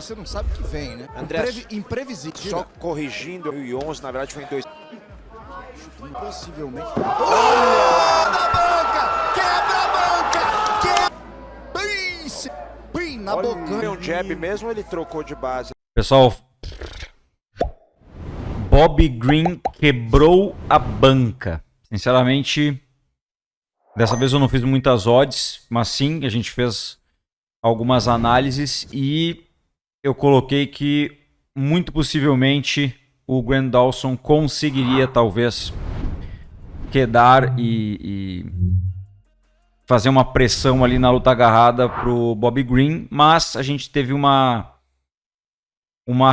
você não sabe o que vem, né? André, Imprevisível. Só corrigindo, 2011, na verdade foi em 2. Impossivelmente. Oh! Na banca! Quebra a banca! Bem na boca. Foi um jab mesmo, ele trocou de base. Pessoal, Bobby Green quebrou a banca. Sinceramente, dessa vez eu não fiz muitas odds, mas sim, a gente fez algumas análises e eu coloquei que muito possivelmente o Grant Dawson conseguiria talvez quedar e fazer uma pressão ali na luta agarrada pro Bobby Green, mas a gente teve uma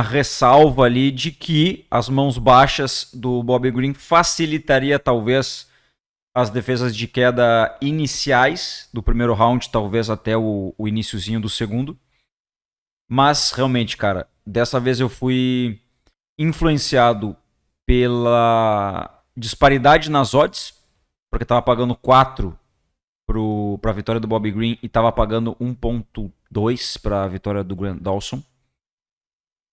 ressalva ali de que as mãos baixas do Bobby Green facilitaria talvez as defesas de queda iniciais do primeiro round, talvez até o iniciozinho do segundo. Mas realmente, cara, dessa vez eu fui influenciado pela disparidade nas odds, porque tava pagando 4 para a vitória do Bobby Green e tava pagando 1.2 para a vitória do Grant Dawson.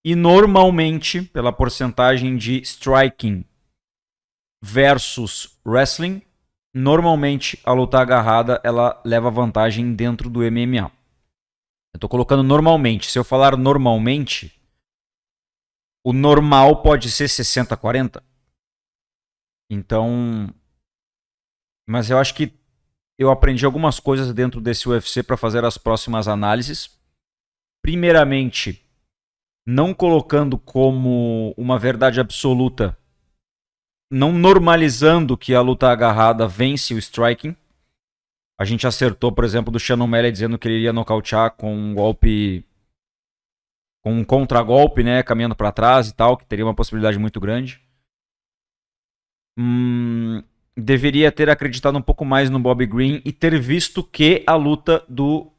E normalmente, pela porcentagem de striking versus wrestling, normalmente a luta agarrada ela leva vantagem dentro do MMA. Eu tô colocando normalmente. Se eu falar normalmente, o normal pode ser 60-40. Então, mas eu acho que eu aprendi algumas coisas dentro desse UFC para fazer as próximas análises. Primeiramente, não colocando como uma verdade absoluta, não normalizando que a luta agarrada vence o striking. A gente acertou, por exemplo, do Shannon Malley dizendo que ele iria nocautear com um golpe, com um contragolpe, né, caminhando para trás e tal, que teria uma possibilidade muito grande. Deveria ter acreditado um pouco mais no Bobby Green e ter visto que a luta do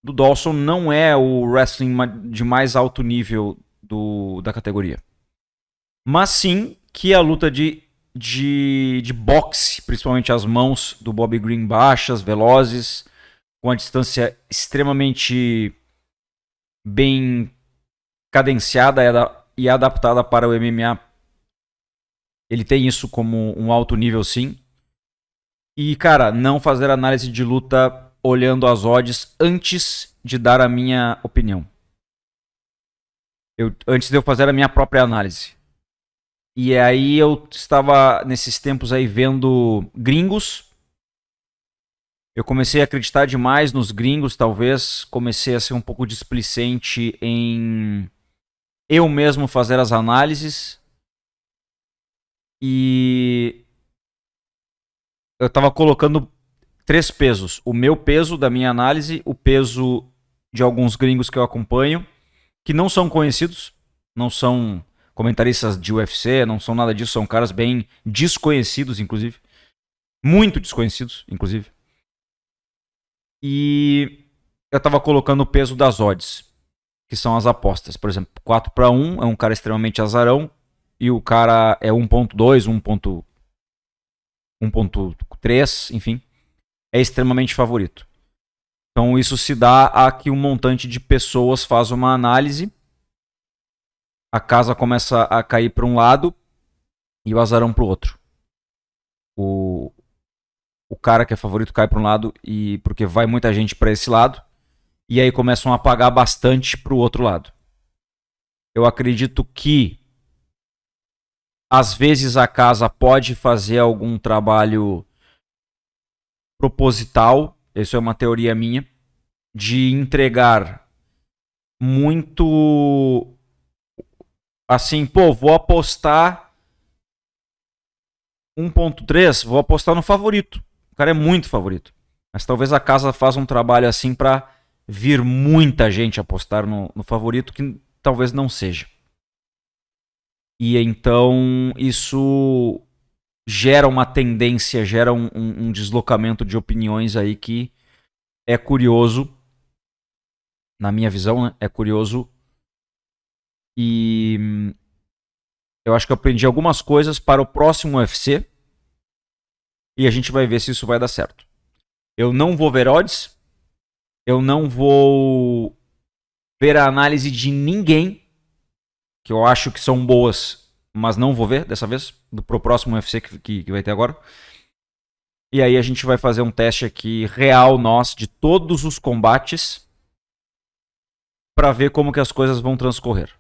Dawson não é o wrestling de mais alto nível da categoria. Mas sim que a luta de boxe, principalmente as mãos do Bobby Green baixas, velozes, com a distância extremamente bem cadenciada e adaptada para o MMA. Ele tem isso como um alto nível, sim. E, cara, não fazer análise de luta olhando as odds antes de dar a minha opinião. Antes de eu fazer a minha própria análise. E aí eu estava, nesses tempos aí, vendo gringos. Eu comecei a acreditar demais nos gringos, talvez. Comecei a ser um pouco displicente em eu mesmo fazer as análises. E eu estava colocando 3 pesos. O meu peso da minha análise, o peso de alguns gringos que eu acompanho, que não são conhecidos, não são comentaristas de UFC, não são nada disso, são caras bem desconhecidos, inclusive. Muito desconhecidos, inclusive. E eu estava colocando o peso das odds, que são as apostas. Por exemplo, 4-1 é um cara extremamente azarão, e o cara é 1.2, 1.3, enfim, é extremamente favorito. Então isso se dá a que um montante de pessoas faz uma análise, a casa começa a cair para um lado e o azarão para o outro. O cara que é favorito cai para um lado e porque vai muita gente para esse lado e aí começam a pagar bastante para o outro lado. Eu acredito que às vezes a casa pode fazer algum trabalho proposital, isso é uma teoria minha, de entregar muito assim, pô, vou apostar 1.3, vou apostar no favorito. O cara é muito favorito. Mas talvez a casa faça um trabalho assim para vir muita gente apostar no favorito que talvez não seja. E então isso gera uma tendência, gera um deslocamento de opiniões aí que é curioso, na minha visão, né? É curioso. E eu acho que eu aprendi algumas coisas para o próximo UFC e a gente vai ver se isso vai dar certo. Eu não vou ver odds, eu não vou ver a análise de ninguém, que eu acho que são boas, mas não vou ver dessa vez, pro próximo UFC que vai ter agora. E aí a gente vai fazer um teste aqui real nosso de todos os combates para ver como que as coisas vão transcorrer.